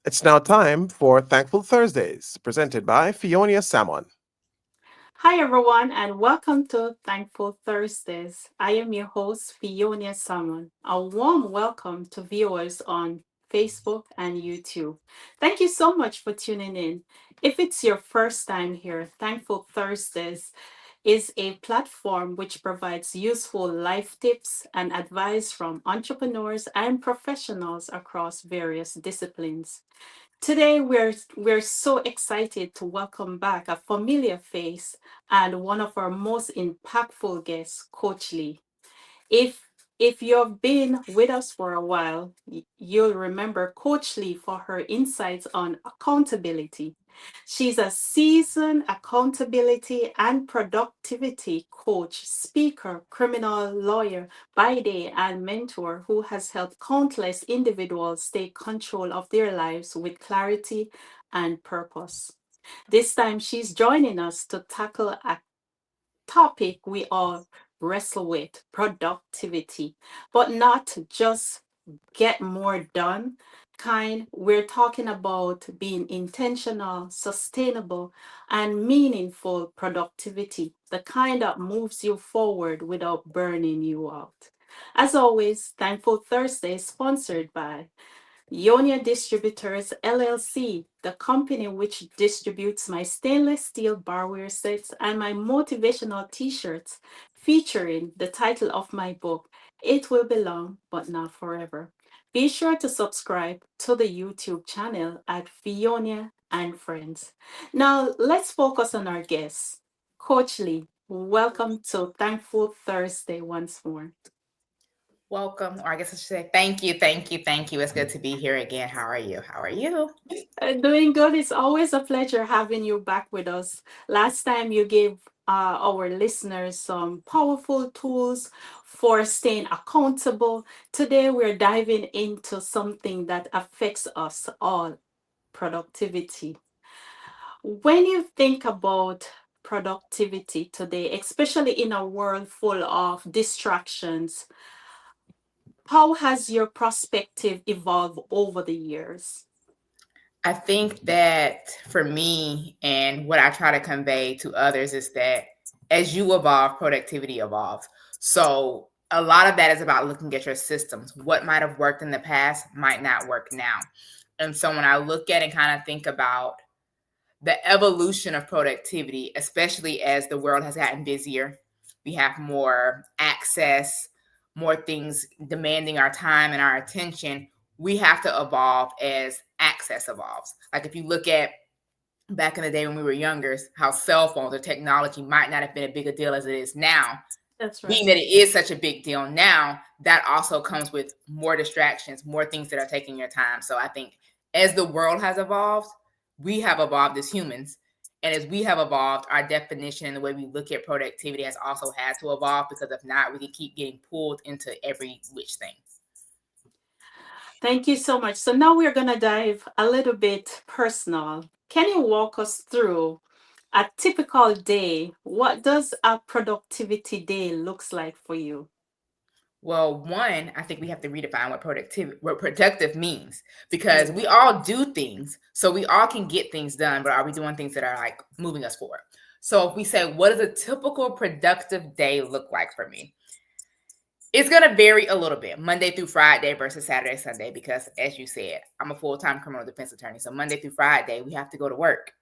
It's now time for Thankful Thursdays, presented by Fionia Salmon. Hi, everyone, and welcome to Thankful Thursdays. I am your host, Fionia Salmon. A warm welcome to viewers on Facebook and YouTube. Thank you so much for tuning in. If it's your first time here, Thankful Thursdays is a platform which provides useful life tips and advice from entrepreneurs and professionals across various disciplines. Today, we're so excited to welcome back a familiar face and one of our most impactful guests, Coach Lee. If if you've been with us for a while, you'll remember Coach Lee for her insights on accountability. She's a seasoned accountability and productivity coach, speaker, criminal lawyer by day, and mentor who has helped countless individuals take control of their lives with clarity and purpose. This time, she's joining us to tackle a topic we all wrestle with, productivity, but not just get more done kind. We're talking about being intentional, sustainable, and meaningful productivity, the kind that moves you forward without burning you out. As always, Thankful Thursday is sponsored by Ionia Distributors LLC, the company which distributes my stainless steel barware sets and my motivational t shirts featuring the title of my book, It Will Be Long But Not Forever. Be sure to subscribe to the YouTube channel at Fionia and Friends. Now, let's focus on our guests. Coach Lee, welcome to Thankful Thursday once more. Welcome, or I guess I should say thank you, thank you, thank you. It's good to be here again. How are you? How are you? Doing good. It's always a pleasure having you back with us. Last time you gave our listeners some powerful tools for staying accountable. Today we're diving into something that affects us all, productivity. When you think about productivity today, especially in a world full of distractions, how has your perspective evolved over the years? I think that for me and what I try to convey to others is that as you evolve, productivity evolves. So a lot of that is about looking at your systems. What might have worked in the past might not work now. And so when I look at and kind of think about the evolution of productivity, especially as the world has gotten busier, we have more access, more things demanding our time and our attention. We have to evolve as access evolves. Like if you look at back in the day when we were younger, how cell phones or technology might not have been a bigger deal as it is now. That's Being right. that it is such a big deal now, that also comes with more distractions, more things that are taking your time. So I think as the world has evolved, we have evolved as humans. And as we have evolved, our definition and the way we look at productivity has also had to evolve, because if not, we can keep getting pulled into every which thing. Thank you so much. So now we're going to dive a little bit personal. Can you walk us through a typical day? What does a productivity day looks like for you? Well, one, I think we have to redefine what productive means, because Mm. we all do things, so we all can get things done, but are we doing things that are like moving us forward? So if we say, what does a typical productive day look like for me? It's going to vary a little bit, Monday through Friday versus Saturday, Sunday, because as you said, I'm a full-time criminal defense attorney. So Monday through Friday, we have to go to work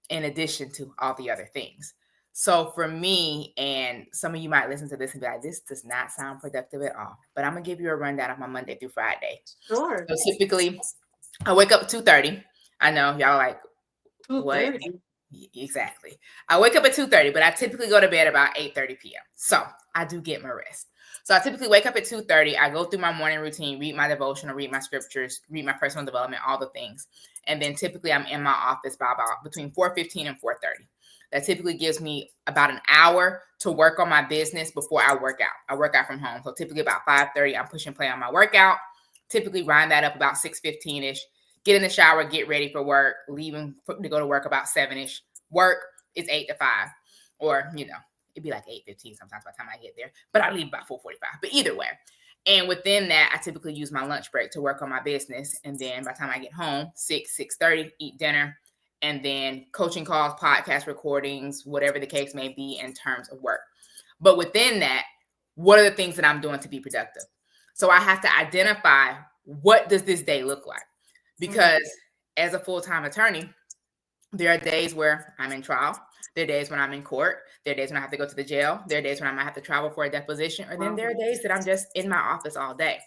in addition to all the other things. So for me, and some of you might listen to this and be like, this does not sound productive at all. But I'm going to give you a rundown of my Monday through Friday. Sure. So typically, I wake up at 2:30. I know y'all like, what? 2:30. Exactly. I wake up at 2:30, but I typically go to bed about 8:30 p.m. So I do get my rest. So I typically wake up at 2:30. I go through my morning routine, read my devotional, read my scriptures, read my personal development, all the things. And then typically I'm in my office by about between 4:15 and 4:30. That typically gives me about an hour to work on my business before I work out. I work out from home. So typically about 5:30, I'm pushing play on my workout. Typically wind that up about 6:15-ish. Get in the shower, get ready for work, leaving to go to work about 7-ish. Work is 8 to 5, or it'd be like 8:15 sometimes by the time I get there, but I leave about 4:45. But either way, And within that, I typically use my lunch break to work on my business. And then by the time I get home, 6:30, eat dinner, and then coaching calls, podcast recordings, whatever the case may be in terms of work. But within that, what are the things that I'm doing to be productive? So I have to identify, what does this day look like? Because as a full-time attorney, there are days where I'm in trial. There are days when I'm in court. There are days when I have to go to the jail. There are days when I might have to travel for a deposition. Or then there are days that I'm just in my office all day.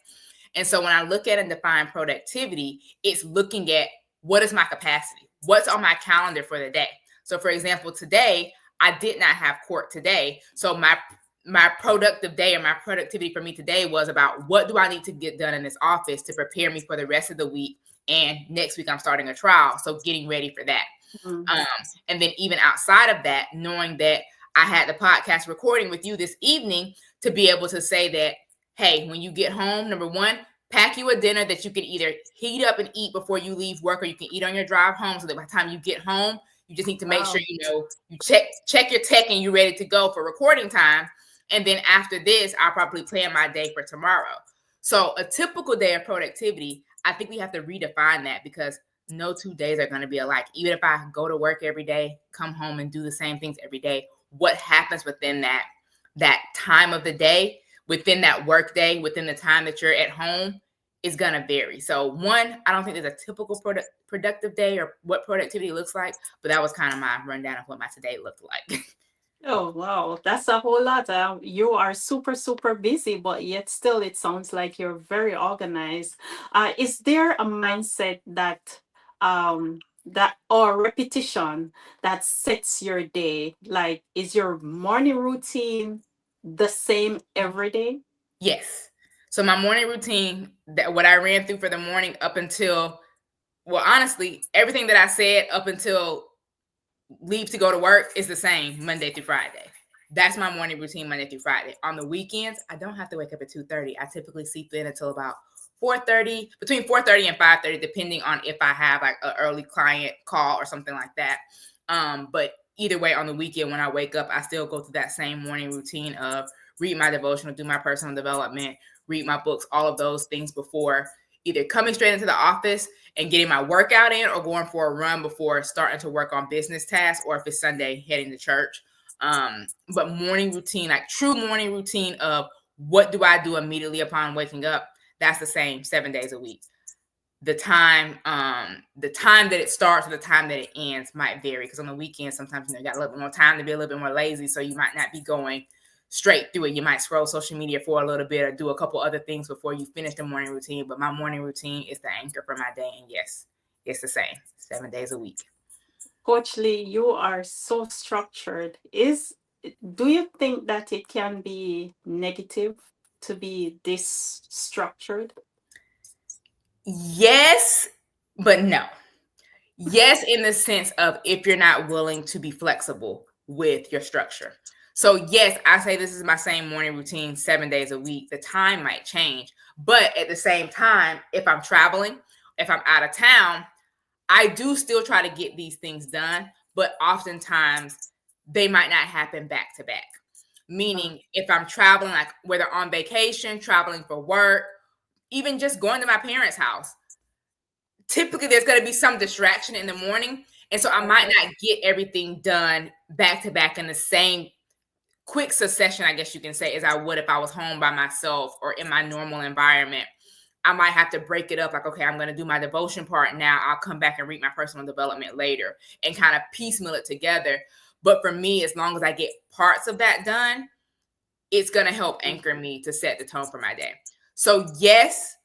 And so when I look at and define productivity, it's looking at, what is my capacity? What's on my calendar for the day? So for example, today, I did not have court today. So my productive day, or my productivity for me today, was about, what do I need to get done in this office to prepare me for the rest of the week? And next week I'm starting a trial. So getting ready for that. And then even outside of that, knowing that I had the podcast recording with you this evening, to be able to say that, hey, when you get home, number one, pack you a dinner that you can either heat up and eat before you leave work, or you can eat on your drive home, so that by the time you get home, you just need to make sure, you check your tech and you're ready to go for recording time. And then after this, I'll probably plan my day for tomorrow. So a typical day of productivity, I think we have to redefine that, because no 2 days are going to be alike. Even if I go to work every day, come home and do the same things every day, what happens within that time of the day, within that work day, within the time that you're at home, is going to vary. So one, I don't think there's a typical productive day or what productivity looks like, but that was kind of my rundown of what my today looked like. Oh, wow. That's a whole lot. You are super, super busy, but yet still it sounds like you're very organized. Is there a mindset that or repetition that sets your day? Like, is your morning routine the same every day? Yes. So my morning routine, that what I ran through for the morning up until, well, honestly, everything that I said up until leave to go to work is the same Monday through Friday. That's my morning routine, Monday through Friday. On the weekends, I don't have to wake up at 2:30. I typically sleep in until about 4:30, between 4:30 and 5:30, depending on if I have like an early client call or something like that. But either way, on the weekend when I wake up, I still go through that same morning routine of read my devotional, do my personal development, read my books, all of those things before either coming straight into the office and getting my workout in, or going for a run before starting to work on business tasks, or if it's Sunday, heading to church. But morning routine, like true morning routine of what do I do immediately upon waking up, that's the same 7 days a week. The time that it starts or the time that it ends might vary, because on the weekend sometimes you got a little bit more time to be a little bit more lazy, so you might not be going straight through it. You might scroll social media for a little bit or do a couple other things before you finish the morning routine. But my morning routine is the anchor for my day, and yes, it's the same 7 days a week. Coach Lee, you are so structured. Do you think that it can be negative to be this structured? Yes, but no. Yes, in the sense of, if you're not willing to be flexible with your structure. So yes, I say this is my same morning routine 7 days a week. The time might change, but at the same time, if I'm traveling, if I'm out of town, I do still try to get these things done, but oftentimes they might not happen back to back. Meaning, if I'm traveling, like whether on vacation, traveling for work, even just going to my parents' house, typically there's going to be some distraction in the morning. And so I might not get everything done back to back in the same quick succession, I guess you can say, as I would if I was home by myself or in my normal environment. I might have to break it up, like, okay, I'm going to do my devotion part now. I'll come back and read my personal development later, and kind of piecemeal it together. But for me, as long as I get parts of that done, it's going to help anchor me to set the tone for my day. So yes,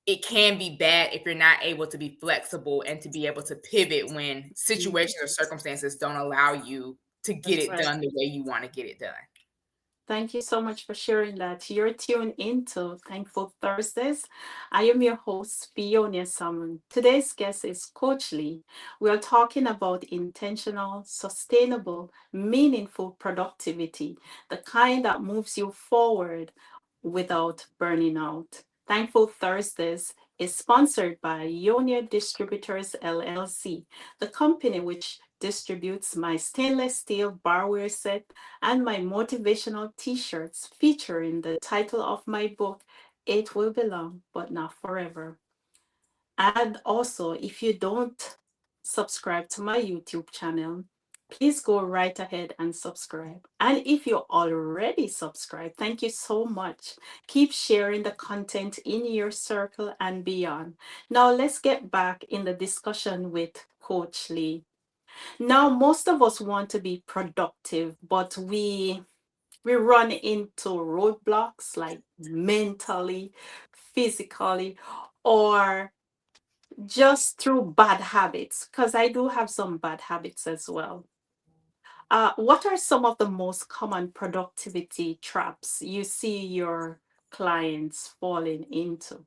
it can be bad if you're not able to be flexible and to be able to pivot when situations or circumstances don't allow you to get That's it right. done the way you want to get it done. Thank you so much for sharing that. You're tuned into Thankful Thursdays. I am your host, Fionia Salmon. Today's guest is Coach Lee. We are talking about intentional, sustainable, meaningful productivity, the kind that moves you forward without burning out. Thankful Thursdays is sponsored by Ionia Distributors LLC, the company which distributes my stainless steel barware set and my motivational t shirts featuring the title of my book, It will be long, but not forever. And also, if you don't subscribe to my YouTube channel, please go right ahead and subscribe. And if you're already subscribed, thank you so much. Keep sharing the content in your circle and beyond. Now, let's get back in the discussion with Coach Lee. Now, most of us want to be productive, but we run into roadblocks like mentally, physically, or just through bad habits, because I do have some bad habits as well. What are some of the most common productivity traps you see your clients falling into?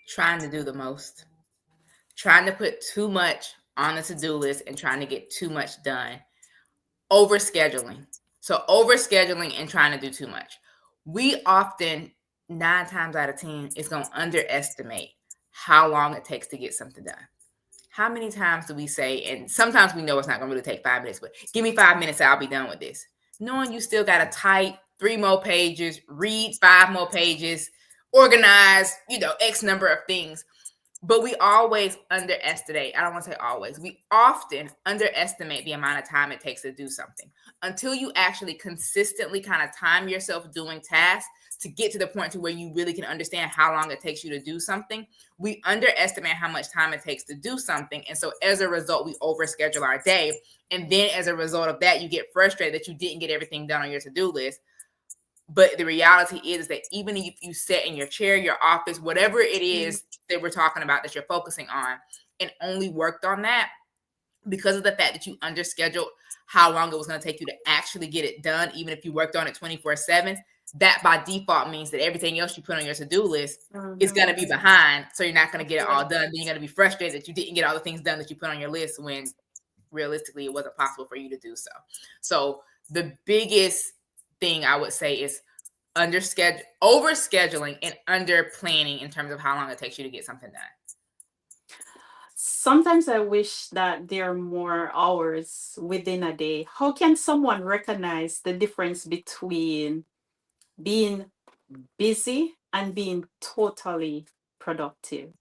Trying to do the most, trying to put too much on the to-do list and trying to get too much done. Overscheduling. So overscheduling and trying to do too much. We often, 9 times out of 10, is going to underestimate how long it takes to get something done. How many times do we say, and sometimes we know it's not going to really take 5 minutes, but give me 5 minutes, I'll be done with this. Knowing you still got to type 3 more pages, read 5 more pages, organize, X number of things. But we always underestimate, I don't want to say always, we often underestimate the amount of time it takes to do something until you actually consistently kind of time yourself doing tasks to get to the point to where you really can understand how long it takes you to do something. We underestimate how much time it takes to do something. And so as a result, we overschedule our day. And then as a result of that, you get frustrated that you didn't get everything done on your to-do list. But the reality is that even if you sit in your chair, your office, whatever it is that we're talking about that you're focusing on, and only worked on that because of the fact that you underscheduled how long it was going to take you to actually get it done, even if you worked on it 24/7, that by default means that everything else you put on your to-do list is going to be behind. So you're not going to get it all done. Then you're going to be frustrated that you didn't get all the things done that you put on your list when realistically it wasn't possible for you to do so. So the biggest thing I would say is overscheduling and under planning in terms of how long it takes you to get something done. Sometimes I wish that there are more hours within a day. How can someone recognize the difference between being busy and being totally productive?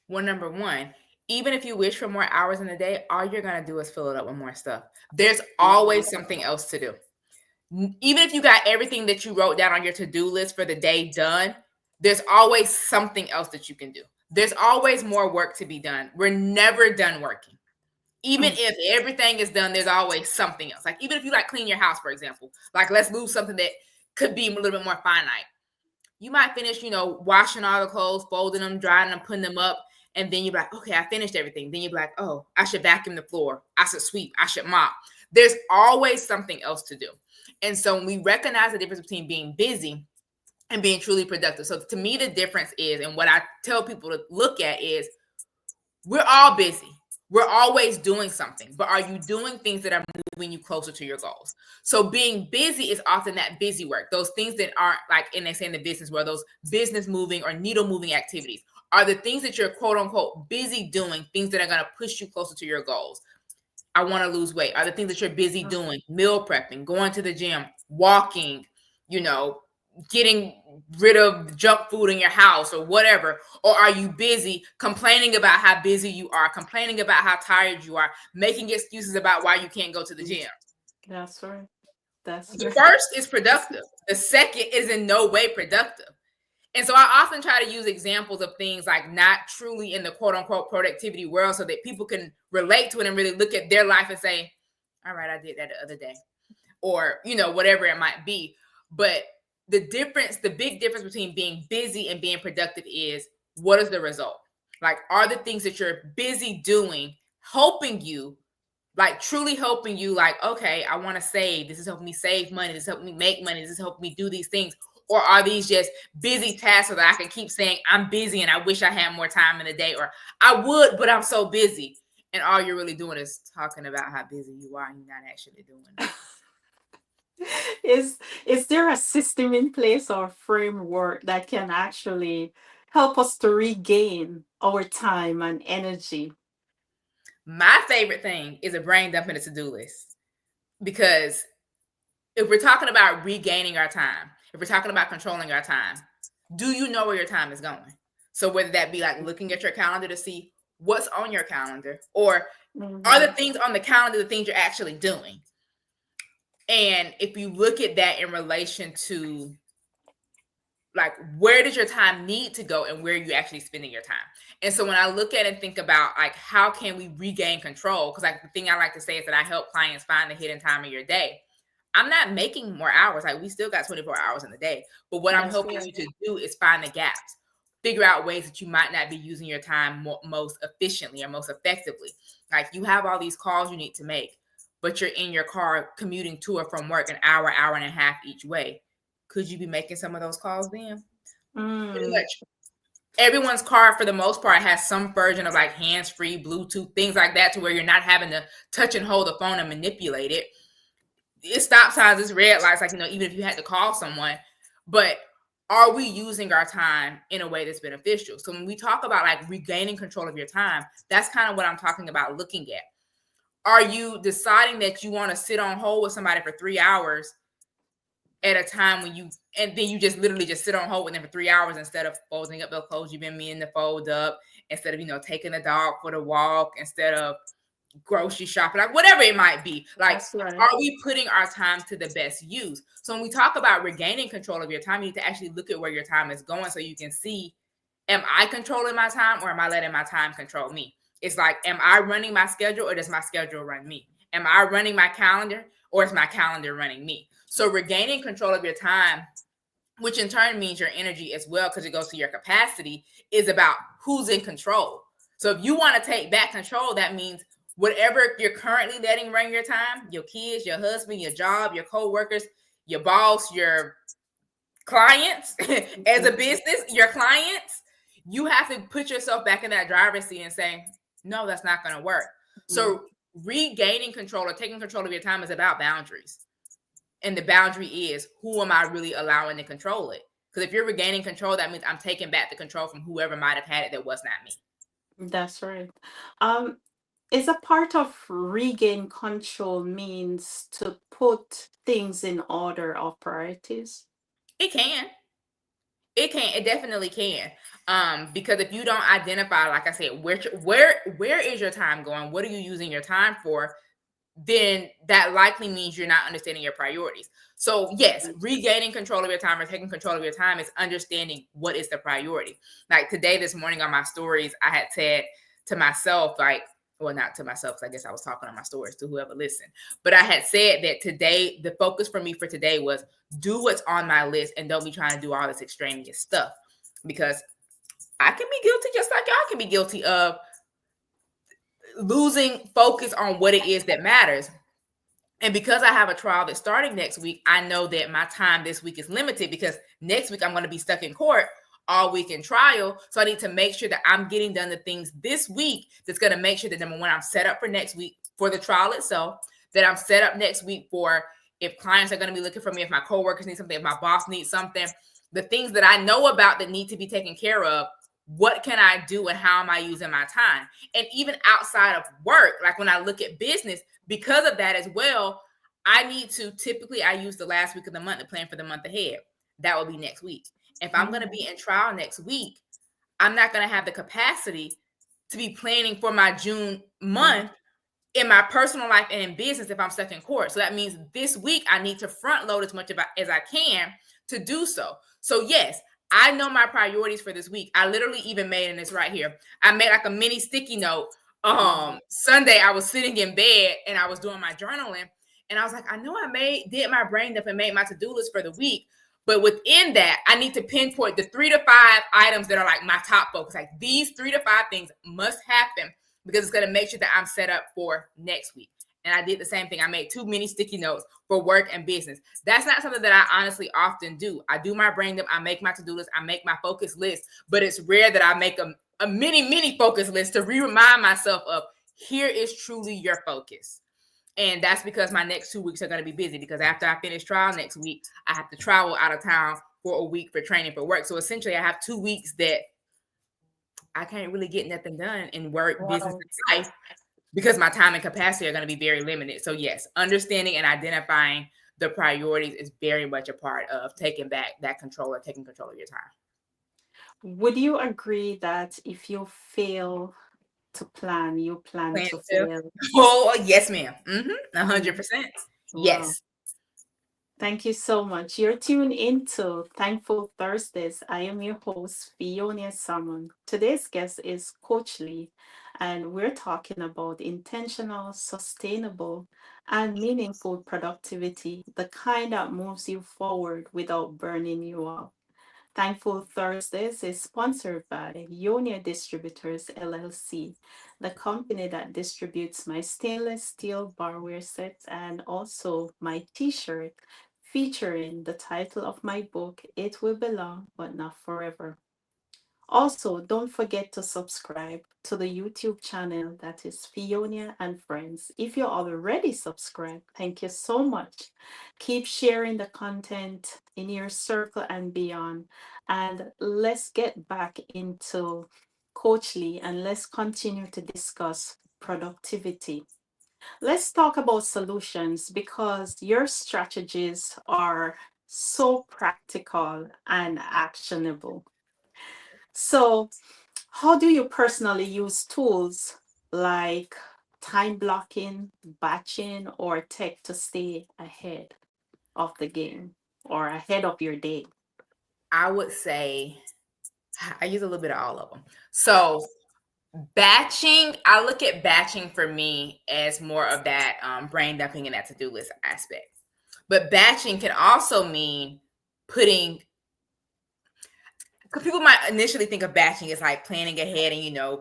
Well, number one, even if you wish for more hours in the day, all you're going to do is fill it up with more stuff. There's always something else to do. Even if you got everything that you wrote down on your to-do list for the day done, there's always something else that you can do. There's always more work to be done. We're never done working. Even if everything is done, there's always something else. Like even if you clean your house, for example, let's lose something that could be a little bit more finite. You might finish, washing all the clothes, folding them, drying them, putting them up. And then you're like, okay, I finished everything. Then you're like, oh, I should vacuum the floor. I should sweep. I should mop. There's always something else to do. And so when we recognize the difference between being busy and being truly productive. So to me, the difference is, and what I tell people to look at is, we're all busy. We're always doing something, but are you doing things that are moving you closer to your goals? So being busy is often that busy work. Those things that aren't and they say in the business world, those business moving or needle moving activities are the things that you're quote unquote busy doing, things that are going to push you closer to your goals. I want to lose weight are the things that you're busy doing, meal prepping, going to the gym, walking, getting rid of junk food in your house or whatever? Or are you busy complaining about how busy you are, complaining about how tired you are, making excuses about why you can't go to the gym? That's right. That's The right. first is productive. The second is in no way productive. And so I often try to use examples of things not truly in the quote unquote productivity world so that people can relate to it and really look at their life and say, all right, I did that the other day, or, whatever it might be. But the big difference between being busy and being productive is, what is the result? Are the things that you're busy doing helping you, truly helping you, okay, I want to save. This is helping me save money. This is helping me make money. This is helping me do these things. Or are these just busy tasks so that I can keep saying I'm busy and I wish I had more time in the day, or I would, but I'm so busy. And all you're really doing is talking about how busy you are and you're not actually doing it. Is there a system in place or framework that can actually help us to regain our time and energy? My favorite thing is a brain dump and a to-do list. Because if we're talking about regaining our time, if we're talking about controlling our time, do you know where your time is going? So whether that be like looking at your calendar to see what's on your calendar, or are the things on the calendar the things you're actually doing? And if you look at that in relation to like, where does your time need to go and where are you actually spending your time? And so when I look at it and think about like, how can we regain control? Because like the thing I like to say is that I help clients find the hidden time of your day. I'm not making more hours. Like, we still got 24 hours in the day. But what I'm helping you to do is find the gaps, figure out ways that you might not be using your time most efficiently or most effectively. Like, you have all these calls you need to make, but you're in your car commuting to or from work an hour, hour and a half each way. Could you be making some of those calls then? Pretty much everyone's car, for the most part, has some version of like hands-free, Bluetooth, things like that, to where you're not having to touch and hold the phone and manipulate it. It's stop signs, it's red lights, like, even if you had to call someone. But are we using our time in a way that's beneficial? So when we talk about like regaining control of your time, that's kind of what I'm talking about looking at. Are you deciding that you want to sit on hold with somebody for 3 hours at a time and then you just literally just sit on hold with them for 3 hours instead of folding up the clothes you've been meaning to fold up, instead of, taking the dog for the walk, instead of grocery shopping, like whatever it might be. Like, are we putting our time to the best use? So when we talk about regaining control of your time, you need to actually look at where your time is going so you can see, am I controlling my time or am I letting my time control me? It's like, am I running my schedule or does my schedule run me? Am I running my calendar or is my calendar running me? So regaining control of your time, which in turn means your energy as well, because it goes to your capacity, is about who's in control. So if you want to take back control, that means whatever you're currently letting run your time, your kids, your husband, your job, your co-workers, your boss, your clients, as a business, your clients, you have to put yourself back in that driver's seat and say, no, that's not going to work. So regaining control or taking control of your time is about boundaries. And the boundary is, who am I really allowing to control it? Because if you're regaining control, that means I'm taking back the control from whoever might have had it that was not me. That's right. Is a part of regain control means to put things in order of priorities? It can. It definitely can. Because if you don't identify, like I said, where is your time going? What are you using your time for? Then that likely means you're not understanding your priorities. So yes, regaining control of your time or taking control of your time is understanding what is the priority. Like today, this morning on my stories, I had said to myself, like, well, not to myself, because I guess I was talking on my stories to whoever listened. But I had said that today, the focus for me for today was do what's on my list and don't be trying to do all this extraneous stuff. Because I can be guilty just like y'all can be guilty of losing focus on what it is that matters. And because I have a trial that's starting next week, I know that my time this week is limited because next week I'm going to be stuck in court all week in trial. So I need to make sure that I'm getting done the things this week that's going to make sure that, number one, I'm set up for next week for the trial itself, that I'm set up next week for if clients are going to be looking for me, if my coworkers need something, if my boss needs something, the things that I know about that need to be taken care of. What can I do and how am I using my time? And even outside of work, like when I look at business, because of that as well, I need to typically, I use the last week of the month to plan for the month ahead. That will be next week. If I'm going to be in trial next week, I'm not going to have the capacity to be planning for my June month in my personal life and in business if I'm stuck in court. So that means this week I need to front load as much as I can to do so. So yes, I know my priorities for this week. I literally even made, and it's right here, I made like a mini sticky note. Sunday I was sitting in bed and I was doing my journaling and I was like, I know I did my brain dump and made my to-do list for the week. But within that, I need to pinpoint the 3 to 5 items that are like my top focus. Like these 3 to 5 things must happen because it's going to make sure that I'm set up for next week. And I did the same thing. I made 2 mini sticky notes for work and business. That's not something that I honestly often do. I do my brain dump. I make my to-do list. I make my focus list. But it's rare that I make a mini focus list to remind myself of here is truly your focus. And that's because my next 2 weeks are going to be busy because after I finish trial next week, I have to travel out of town for a week for training for work. So essentially I have 2 weeks that I can't really get nothing done in work, business, and life because my time and capacity are going to be very limited. So yes, understanding and identifying the priorities is very much a part of taking back that control or taking control of your time. Would you agree that if you fail to plan, you plan Plan to to. fail? Oh, yes, ma'am. 100%. Wow. Yes. Thank you so much. You're tuned into Thankful Thursdays. I am your host, Fionia Salmon. Today's guest is Coach Lee, and we're talking about intentional, sustainable, and meaningful productivity, the kind that moves you forward without burning you out. Thankful Thursdays is sponsored by Ionia Distributors LLC, the company that distributes my stainless steel barware sets and also my t shirt featuring the title of my book, It Will Belong But Not Forever. Also, don't forget to subscribe to the YouTube channel that is Fionia and Friends. If you're already subscribed, thank you so much. Keep sharing the content in your circle and beyond. And let's get back into Coach Lee and let's continue to discuss productivity. Let's talk about solutions because your strategies are so practical and actionable. So, how do you personally use tools like time blocking, batching, or tech to stay ahead of the game or ahead of your day? I would say I use a little bit of all of them. So batching, I look at batching for me as more of that brain dumping and that to-do list aspect. But batching can also mean putting, because people might initially think of batching as like planning ahead and,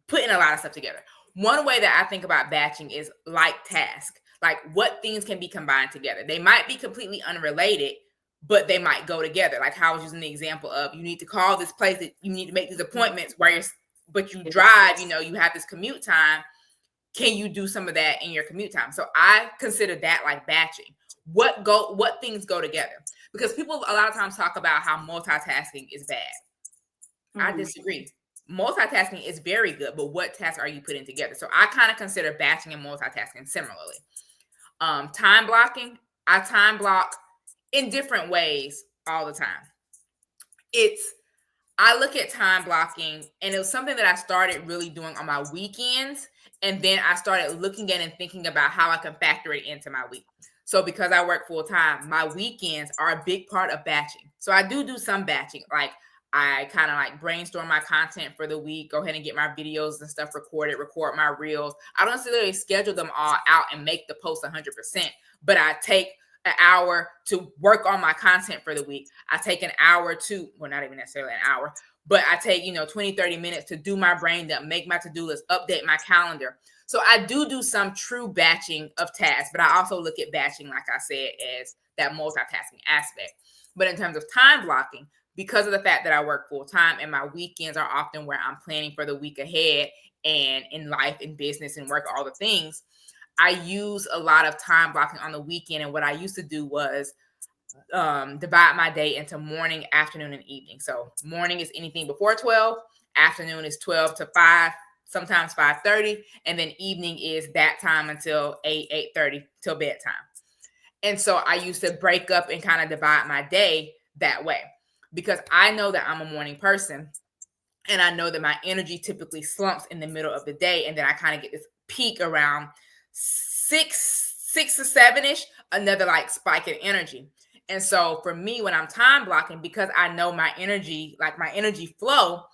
putting a lot of stuff together. One way that I think about batching is like task, like what things can be combined together. They might be completely unrelated, but they might go together. Like how I was using the example of you need to call this place that you need to make these appointments where but you drive, you have this commute time. Can you do some of that in your commute time? So I consider that like batching. What things go together? Because people a lot of times talk about how multitasking is bad. I Mhm. disagree. Multitasking is very good, but what tasks are you putting together? So I kind of consider batching and multitasking similarly. Time blocking, I time block in different ways all the time. It's I look at time blocking, and it was something that I started really doing on my weekends. And then I started looking at and thinking about how I can factor it into my week. So because I work full time, my weekends are a big part of batching. So I do some batching. Like I kind of like brainstorm my content for the week, go ahead and get my videos and stuff recorded, record my reels. I don't necessarily schedule them all out and make the post 100%, but I take an hour to work on my content for the week. I take an hour to, well, not even necessarily an hour, but I take, 20, 30 minutes to do my brain dump, make my to-do list, update my calendar. So I do some true batching of tasks, but I also look at batching, like I said, as that multitasking aspect. But in terms of time blocking, because of the fact that I work full time and my weekends are often where I'm planning for the week ahead and in life and business and work, all the things, I use a lot of time blocking on the weekend. And what I used to do was divide my day into morning, afternoon, and evening. So morning is anything before 12, afternoon is 12 to 5, sometimes 5:30, and then evening is that time until 8, 8:30 till bedtime. And so I used to break up and kind of divide my day that way because I know that I'm a morning person and I know that my energy typically slumps in the middle of the day. And then I kind of get this peak around 6 to 7-ish, another like spike in energy. And so for me, when I'm time blocking, because I know my energy, like my energy flow,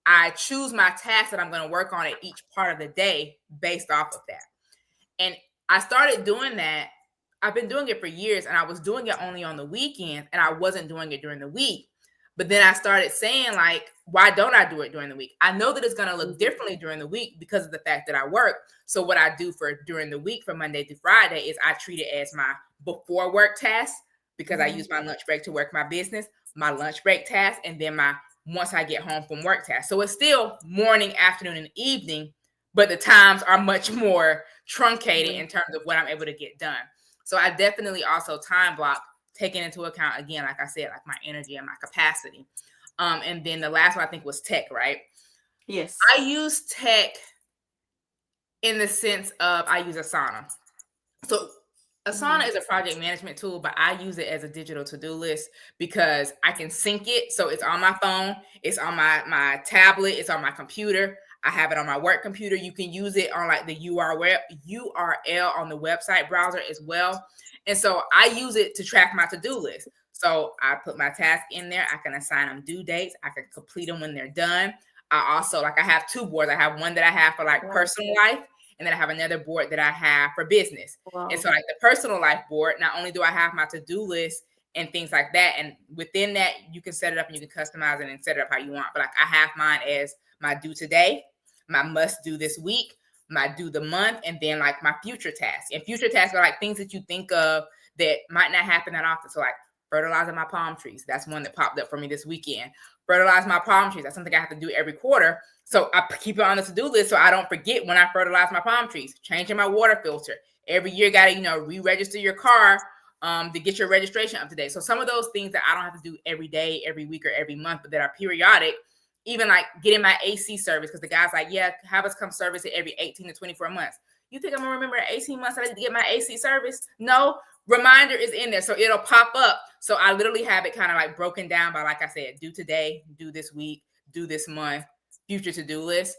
I choose my tasks that I'm going to work on at each part of the day based off of that. And I started doing that. I've been doing it for years, and I was doing it only on the weekend, and I wasn't doing it during the week. But then I started saying, like, why don't I do it during the week? I know that it's going to look differently during the week because of the fact that I work. So what I do for during the week from Monday through Friday is I treat it as my before work task because I use my lunch break to work my business, my lunch break task, and then my once I get home from work task. So it's still morning, afternoon, and evening, but the times are much more truncated in terms of what I'm able to get done. So I definitely also time block, taking into account, again, like I said, like my energy and my capacity. And then the last one I think was tech, right? Yes. I use tech in the sense of I use Asana. So Asana is a project management tool, but I use it as a digital to-do list because I can sync it. So it's on my phone, it's on my tablet, it's on my computer. I have it on my work computer. You can use it on like the URL on the website browser as well. And so I use it to track my to-do list. So I put my task in there. I can assign them due dates. I can complete them when they're done. I also I have two boards. I have one that I have for like Wow. personal life, and then I have another board that I have for business. And Wow. so like the personal life board, not only do I have my to-do list and things like that, and within that you can set it up and you can customize it and set it up how you want. But like I have mine as my due today, my must do this week, my due the month, and then like my future tasks. And future tasks are like things that you think of that might not happen that often. So like fertilizing my palm trees. That's one that popped up for me this weekend. Fertilize my palm trees. That's something I have to do every quarter. So I keep it on the to-do list so I don't forget when I fertilize my palm trees. Changing my water filter. Every year, got to, re-register your car to get your registration up to date. So some of those things that I don't have to do every day, every week, or every month, but that are periodic, even like getting my AC service, because the guy's like, yeah, have us come service it every 18 to 24 months. You think I'm going to remember 18 months I need to get my AC service? No. Reminder is in there. So it'll pop up. So I literally have it kind of like broken down by, like I said, due today, due this week, due this month, future to-do list.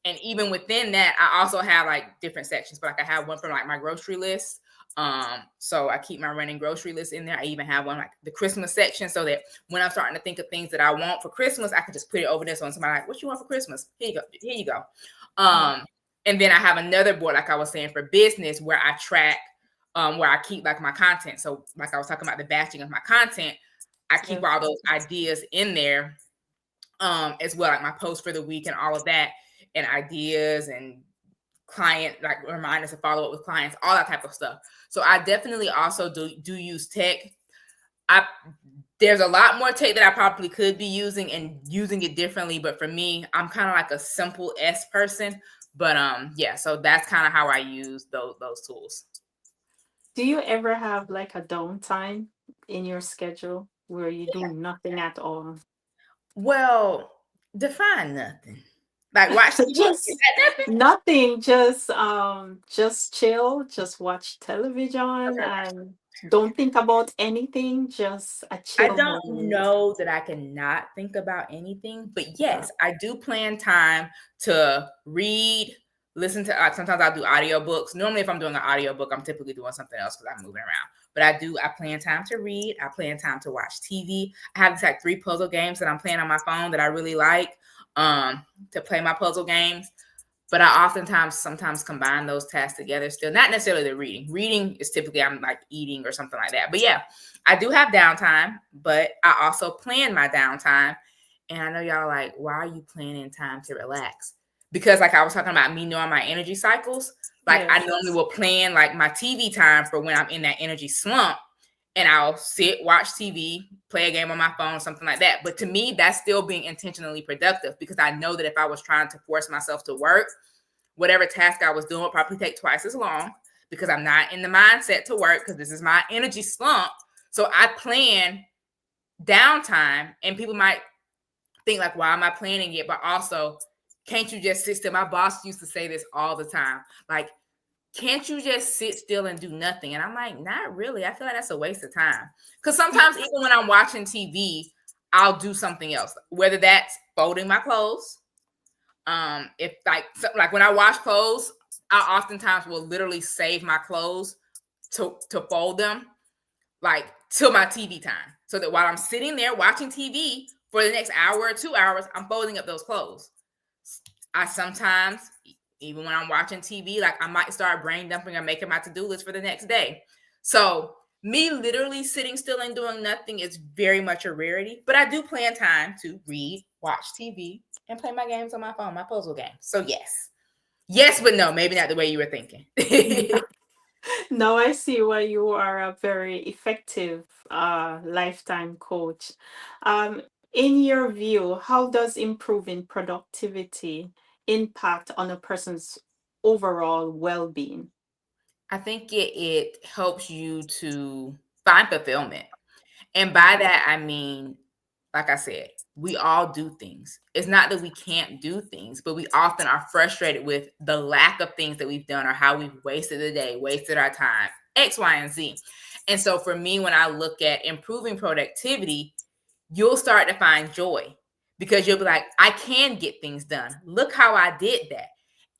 And even within that, I also have like different sections. But like I have one for like my grocery list. So I keep my running grocery list in there. I even have one like the Christmas section, so that when I'm starting to think of things that I want for Christmas, I can just put it over there. So when somebody like, what you want for Christmas? Here you go. Here you go. And then I have another board, like I was saying, for business, where I track, where I keep like my content. So like I was talking about the batching of my content, I keep all those ideas in there, as well, like my posts for the week and all of that, and ideas and client like reminders to follow up with clients, all that type of stuff. So I definitely also do use tech. There's a lot more tech that I probably could be using and using it differently, but for me, I'm kind of like a simple S person. But yeah, so that's kind of how I use those tools. Do you ever have like a downtime in your schedule where you do nothing at all? Well, define nothing. Like watch TV. Is Just that nothing? nothing, just chill, just watch television Okay. and don't think about anything, just a I chill don't moment. know that I cannot think about anything, but Uh, yes, I do plan time to read, listen to, like sometimes I'll do audiobooks. Normally, if I'm doing an audiobook, I'm typically doing something else because I'm moving around. But I plan time to read, I plan time to watch TV. I have these like 3 puzzle games that I'm playing on my phone that I really like, to play my puzzle games. But I oftentimes sometimes combine those tasks together still. Not necessarily the reading. Reading is typically I'm like eating or something like that. But yeah, I do have downtime, but I also plan my downtime. And I know y'all are like, why are you planning time to relax? Because like I was talking about me knowing my energy cycles, like I yes. normally will plan like my TV time for when I'm in that energy slump, and I'll sit, watch TV, play a game on my phone, something like that. But to me, that's still being intentionally productive, because I know that if I was trying to force myself to work, whatever task I was doing would probably take twice as long, because I'm not in the mindset to work, because this is my energy slump. So I plan downtime, and people might think like, why am I planning it? But also, can't you just sit still? My boss used to say this all the time. Like, can't you just sit still and do nothing? And I'm like, not really. I feel like that's a waste of time. Because sometimes even when I'm watching TV, I'll do something else, whether that's folding my clothes. If like when I wash clothes, I oftentimes will literally save my clothes to fold them like till my TV time. So that while I'm sitting there watching TV for the next hour or 2 hours, I'm folding up those clothes. I sometimes, even when I'm watching TV, like I might start brain dumping or making my to-do list for the next day. So me literally sitting still and doing nothing is very much a rarity, but I do plan time to read, watch TV, and play my games on my phone, my puzzle games. So yes. Yes, but no, maybe not the way you were thinking. Now I see why you are a very effective lifetime coach. Um, in your view, how does improving productivity impact on a person's overall well-being? I think it helps you to find fulfillment. And by that, I mean, like I said, we all do things. It's not that we can't do things, but we often are frustrated with the lack of things that we've done, or how we've wasted the day, wasted our time. X, Y, and Z. And so for me, when I look at improving productivity, you'll start to find joy because you'll be like, I can get things done. Look how I did that.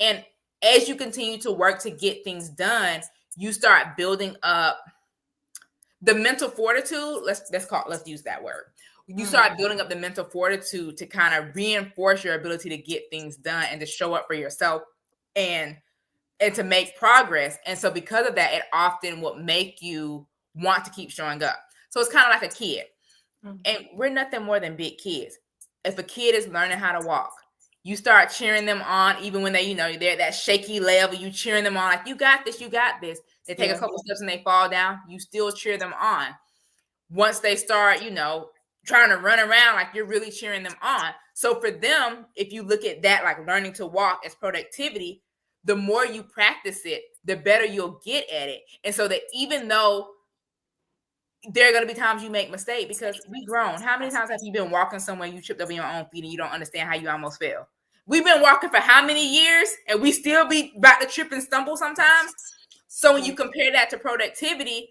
And as you continue to work to get things done, you start building up the mental fortitude. Let's use that word. You start building up the mental fortitude to kind of reinforce your ability to get things done and to show up for yourself and and to make progress. And so because of that, it often will make you want to keep showing up. So it's kind of like a kid. And we're nothing more than big kids. If a kid is learning how to walk, you start cheering them on, even when they, they're at that shaky level, you cheering them on like, you got this, you got this. They take a Yeah. couple steps and they fall down, you still cheer them on. Once they start, trying to run around, like you're really cheering them on. So for them, if you look at that, like learning to walk as productivity, the more you practice it, the better you'll get at it. And so that even though there are going to be times you make mistakes because we grown. How many times have you been walking somewhere, you tripped over your own feet and you don't understand how you almost fell? We've been walking for how many years and we still be about to trip and stumble sometimes. So when you compare that to productivity,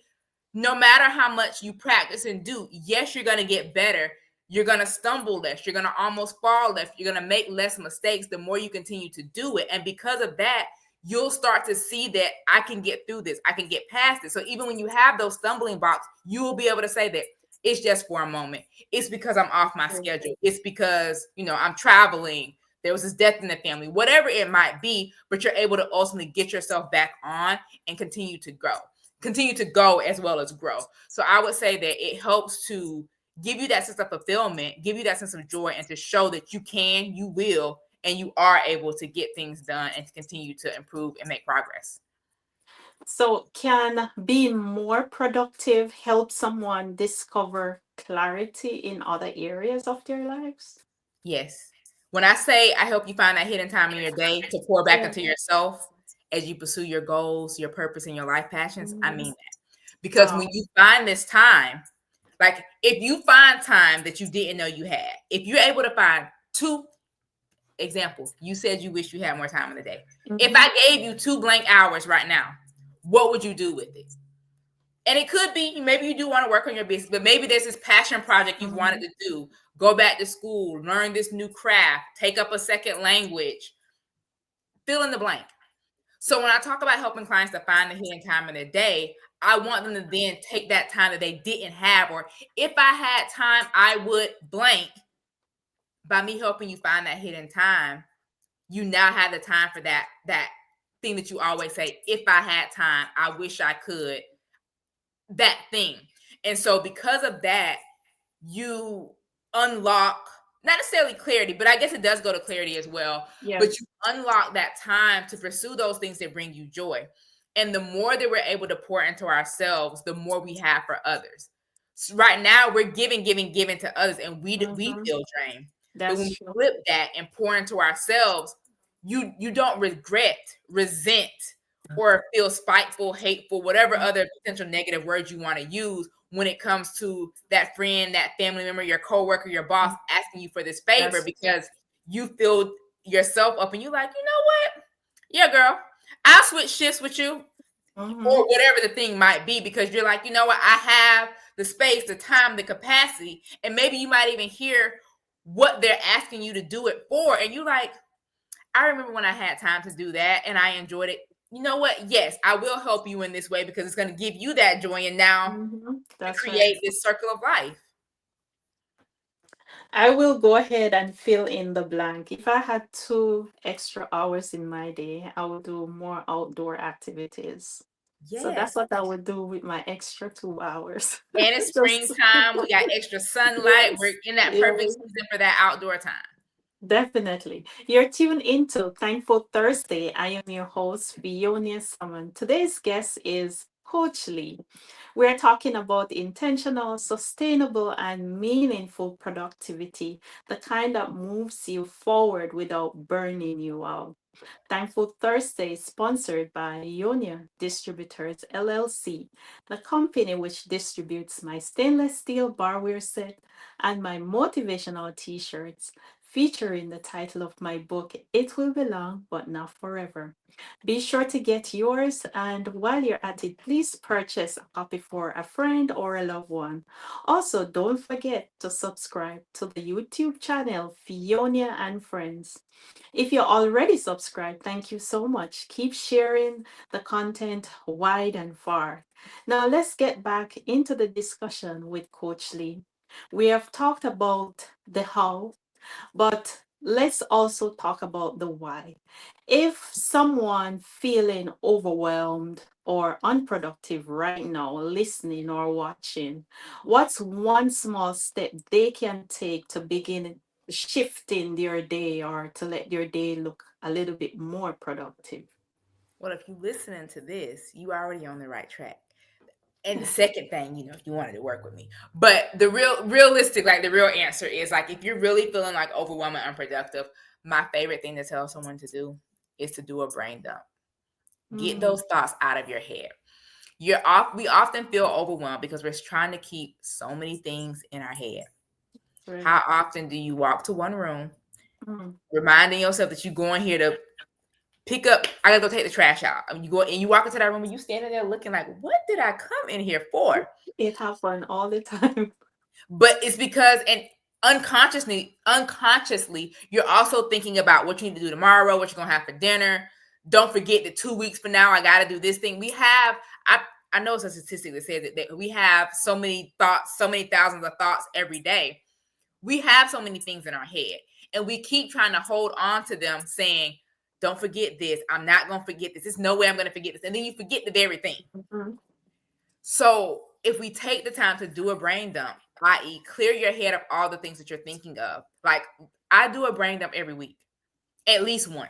no matter how much you practice and do, yes, you're going to get better. You're going to stumble less. You're going to almost fall less. You're going to make less mistakes the more you continue to do it. And because of that, you'll start to see that I can get through this. I can get past it. So even when you have those stumbling blocks, you will be able to say that it's just for a moment. It's because I'm off my schedule. It's because, I'm traveling. There was this death in the family, whatever it might be, but you're able to ultimately get yourself back on and continue to go as well as grow. So I would say that it helps to give you that sense of fulfillment, give you that sense of joy, and to show that you can, you will, and you are able to get things done and to continue to improve and make progress. So, can being more productive help someone discover clarity in other areas of their lives? Yes. When I say I help you find that hidden time in your day to pour back into yourself as you pursue your goals, your purpose, and your life passions, I mean that. Because when you find this time, like if you find time that you didn't know you had, if you're able to find two examples, you said you wish you had more time in the day. If I gave you 2 blank hours right now, what would you do with it? And it could be, maybe you do want to work on your business, but maybe there's this passion project you've wanted to do. Go back to school, learn this new craft, take up a second language, fill in the blank. So when I talk about helping clients to find the hidden time in their day, I want them to then take that time that they didn't have, or if I had time, I would blank. By me helping you find that hidden time, you now have the time for that thing that you always say, if I had time, I wish I could, that thing. And so because of that, you unlock not necessarily clarity, but I guess it does go to clarity as well. Yeah. But you unlock that time to pursue those things that bring you joy. And the more that we're able to pour into ourselves, the more we have for others. So right now, we're giving to others, and we feel drained. But when That's we true. flip that and pour into ourselves, you don't regret, resent, or feel spiteful, hateful, whatever other potential negative words you want to use when it comes to that friend, that family member, your coworker, your boss asking you for this favor, because you filled yourself up and you like, you know what? Yeah, girl, I'll switch shifts with you, or whatever the thing might be, because you're like, you know what? I have the space, the time, the capacity, and maybe you might even hear what they're asking you to do it for, and you like, I remember when I had time to do that and I enjoyed it. You know what? Yes, I will help you in this way because it's going to give you that joy. And now we That's right. create this circle of life. I will go ahead and fill in the blank. If I had 2 extra hours in my day, I would do more outdoor activities. So that's Yes. what I would do with my extra 2 hours. And it's Just springtime. We got extra sunlight. We're yes, in that perfect yes. season for that outdoor time. Definitely. You're tuned into Thankful Thursday. I am your host, Fionia Salmon. Today's guest is Coach Lee. We're talking about intentional, sustainable, and meaningful productivity, the kind that moves you forward without burning you out. Thankful Thursday is sponsored by Ionia Distributors LLC, the company which distributes my stainless steel barware set and my motivational t shirts. featuring the title of my book, It Will Be Long But Not Forever. Be sure to get yours, and while you're at it, please purchase a copy for a friend or a loved one. Also, don't forget to subscribe to the YouTube channel Fionia and Friends. If you're already subscribed, thank you so much. Keep sharing the content wide and far. Now, let's get back into the discussion with Coach Lee. We have talked about the how, but let's also talk about the why. If someone feeling overwhelmed or unproductive right now, listening or watching, what's one small step they can take to begin shifting their day or to let their day look a little bit more productive? Well, if you're listening to this, you already on the right track. And the second thing, if you wanted to work with me, but the realistic, like the real answer is like, if you're really feeling like overwhelmed and unproductive, my favorite thing to tell someone to do is to do a brain dump. Get Mm, those thoughts out of your head. We often feel overwhelmed because we're trying to keep so many things in our head. right. How often do you walk to one room, Mm, reminding yourself that you're going here to pick up, I gotta go take the trash out. I mean, you go and you walk into that room and you standing there looking like, what did I come in here for? it happens all the time. But it's because, and unconsciously, you're also thinking about what you need to do tomorrow, what you're gonna have for dinner. Don't forget that 2 weeks from now, I gotta do this thing. I know it's a statistic that says that we have so many thoughts, so many thousands of thoughts every day. We have so many things in our head, and we keep trying to hold on to them, saying, "Don't forget this. I'm not gonna forget this. There's no way I'm gonna forget this." And then you forget the very thing. Mhm. So if we take the time to do a brain dump, i.e., clear your head of all the things that you're thinking of, like I do a brain dump every week, at least one.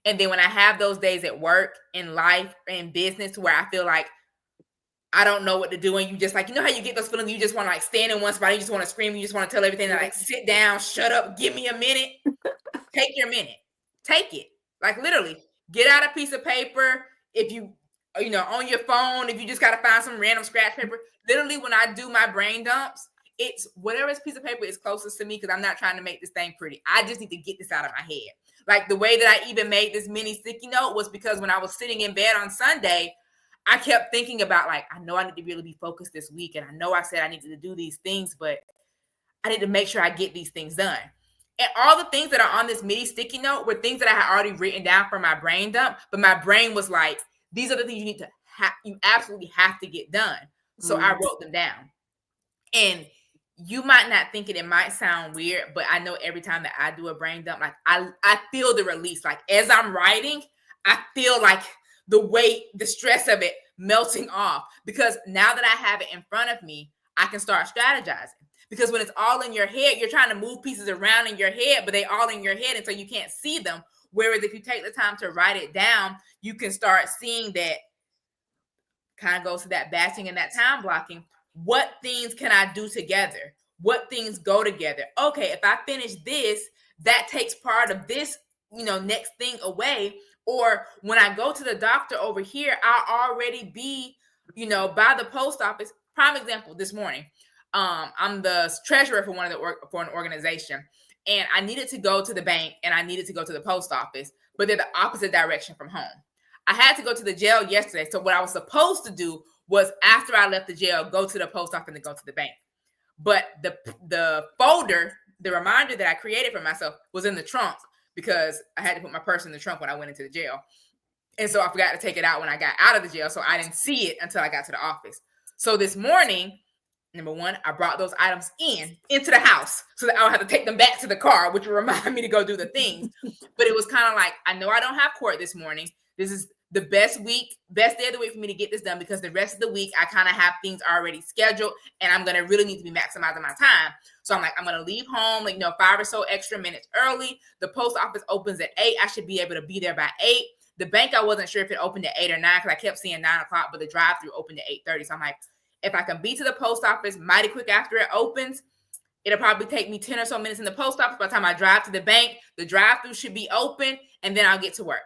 And then when I have those days at work, in life, in business, where I feel like I don't know what to do, and you just like, how you get those feelings, you just want to like stand in one spot, you just want to scream, you just want to tell everything, like sit down, shut up, give me a minute. Take your minute. Take it. Like literally, get out a piece of paper. If you, on your phone, if you just got to find some random scratch paper. Literally, when I do my brain dumps, it's whatever piece of paper is closest to me, because I'm not trying to make this thing pretty. I just need to get this out of my head. Like the way that I even made this mini sticky note was because when I was sitting in bed on Sunday, I kept thinking about like, I know I need to really be focused this week. And I know I said I needed to do these things, but I need to make sure I get these things done. And all the things that are on this mini sticky note were things that I had already written down for my brain dump. But my brain was like, these are the things you need to you absolutely have to get done. So I Mm, wrote them down. And you might not think it, it might sound weird, but I know every time that I do a brain dump, like I feel the release. Like as I'm writing, I feel like the weight, the stress of it melting off, because now that I have it in front of me, I can start strategizing. Because when it's all in your head, you're trying to move pieces around in your head, but they all in your head, and so you can't see them. Whereas if you take the time to write it down, you can start seeing that. Kind of goes to that batching and that time blocking. What things can I do together? What things go together? Okay, if I finish this, that takes part of this, next thing away. Or when I go to the doctor over here, I'll already be, by the post office. Prime example, this morning, I'm the treasurer for for an organization, and I needed to go to the bank and I needed to go to the post office, but they're the opposite direction from home. I had to go to the jail yesterday. So what I was supposed to do was, after I left the jail, go to the post office and go to the bank. But the folder, the reminder that I created for myself, was in the trunk, because I had to put my purse in the trunk when I went into the jail. And so I forgot to take it out when I got out of the jail. So I didn't see it until I got to the office. So this morning, number one, I brought those items into the house so that I would have to take them back to the car, which would remind me to go do the things. But it was kind of like, I know I don't have court this morning. This is the best day of the week for me to get this done, because the rest of the week I kind of have things already scheduled, and I'm going to really need to be maximizing my time. So I'm like, I'm going to leave home, 5 or so extra minutes early. The post office opens at 8. I should be able to be there by 8. The bank, I wasn't sure if it opened at 8 or 9, because I kept seeing 9 o'clock, but the drive-through opened at 8:30. So I'm like, if I can be to the post office mighty quick after it opens, it'll probably take me 10 or so minutes in the post office. By the time I drive to the bank, the drive-through should be open, and then I'll get to work.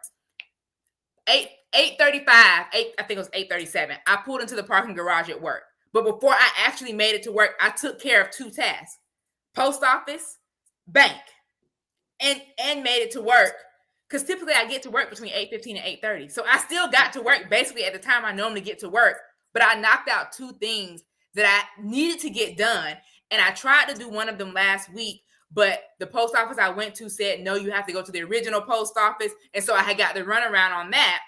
8:35, I think it was 8:37. I pulled into the parking garage at work. But before I actually made it to work, I took care of 2 tasks: post office, bank. and made it to work. Because typically I get to work between 8:15 and 8:30. So I still got to work basically at the time I normally get to work. But I knocked out two things that I needed to get done. And I tried to do one of them last week, but the post office I went to said, no, you have to go to the original post office. And so I had got the runaround on that,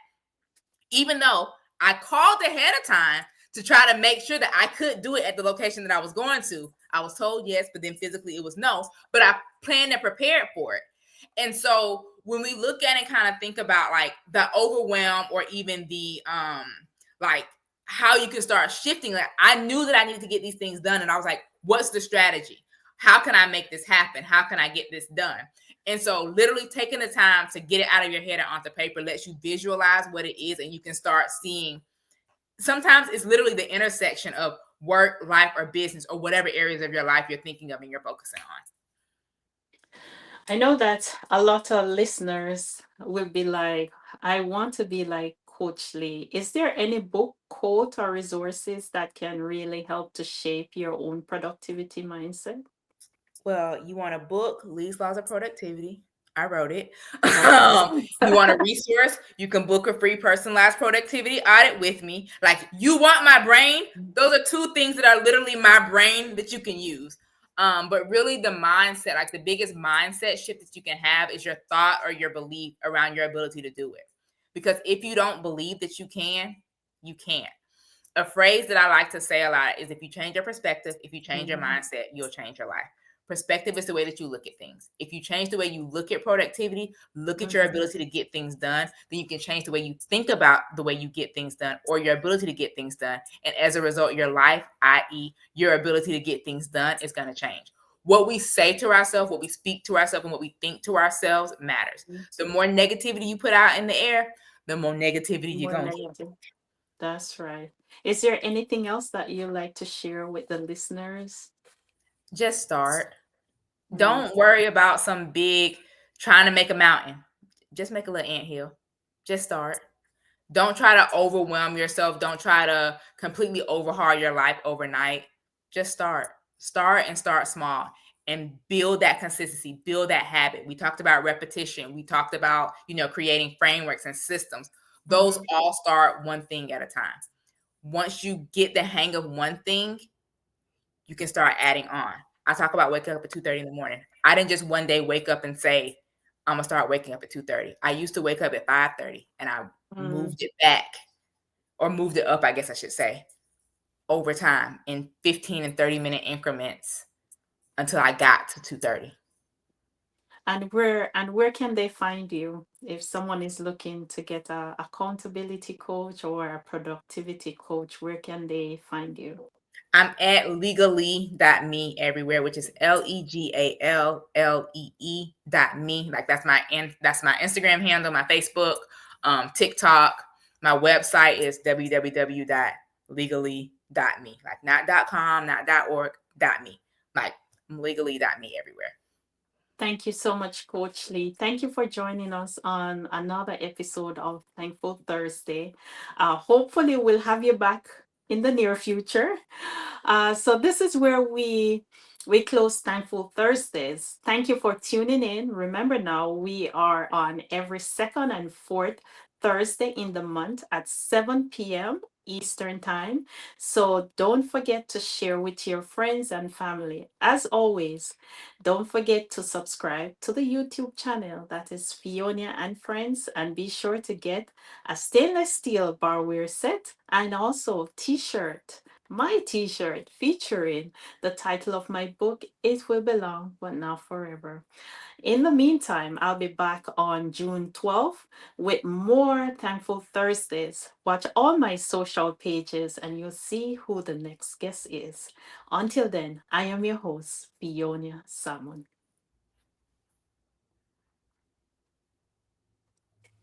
even though I called ahead of time to try to make sure that I could do it at the location that I was going to. I was told yes, but then physically it was no. But I planned and prepared for it. And so when we look at and kind of think about like the overwhelm or even the like how you can start shifting, like I knew that I needed to get these things done. And I was like, what's the strategy? How can I make this happen? How can I get this done? And so literally taking the time to get it out of your head and onto paper lets you visualize what it is, and you can start seeing. Sometimes it's literally the intersection of work, life, or business, or whatever areas of your life you're thinking of and you're focusing on. I know that a lot of listeners will be like, I want to be like Coach Lee. Is there any book, quote, or resources that can really help to shape your own productivity mindset? Well, you want a book, Lee's Laws of Productivity. I wrote it. Okay. You want a resource? You can book a free personalized productivity audit with me. Like, you want my brain? Those are two things that are literally my brain that you can use. But really, the mindset, like the biggest mindset shift that you can have is your thought or your belief around your ability to do it. Because if you don't believe that you can, you can't. A phrase that I like to say a lot is if you change your perspective, if you change your mindset, you'll change your life. Perspective is the way that you look at things. If you change the way you look at productivity, look at your ability to get things done, then you can change the way you think about the way you get things done or your ability to get things done. And as a result, your life, i.e., your ability to get things done, is going to change. What we say to ourselves, what we speak to ourselves, and what we think to ourselves matters. The more negativity you put out in the air, the more negativity you're More going to get. negative. That's right. Is there anything else that you like to share with the listeners? Just start. Mm. Don't worry about some big trying to make a mountain. Just make a little anthill. Just start. Don't try to overwhelm yourself. Don't try to completely overhaul your life overnight. Just start. Start and start small and build that consistency, build that habit. We talked about repetition. We talked about, creating frameworks and systems. Those all start one thing at a time. Once you get the hang of one thing, you can start adding on. I talk about waking up at 2:30 in the morning. I didn't just one day wake up and say, I'm gonna start waking up at 2:30. I used to wake up at 5:30 and I Mm. moved it back, or moved it up, I guess I should say, over time in 15 and 30-minute increments until I got to 2:30. And where can they find you if someone is looking to get a accountability coach or a productivity coach? Where can they find you? I'm at legally.me everywhere, which is LEGALLEE.me. Like that's my Instagram handle, my Facebook, TikTok. My website is www.legally.me. Like not .com, not .org, .me. Like legally.me everywhere. Thank you so much, Coach Lee. Thank you for joining us on another episode of Thankful Thursday. Hopefully, we'll have you back in the near future. So this is where we close Thankful Thursdays. Thank you for tuning in. Remember now, we are on every second and fourth Thursday in the month at 7 p.m. Eastern Time. So don't forget to share with your friends and family. As always, don't forget to subscribe to the YouTube channel, that is Fionia and Friends, and be sure to get a stainless steel barware set and also t-shirt. My t-shirt featuring the title of my book, It Will Belong But Not Forever. In the meantime, I'll be back on June 12th with more Thankful Thursdays. Watch all my social pages and you'll see who the next guest is. Until then, I am your host, Fionia Salmon.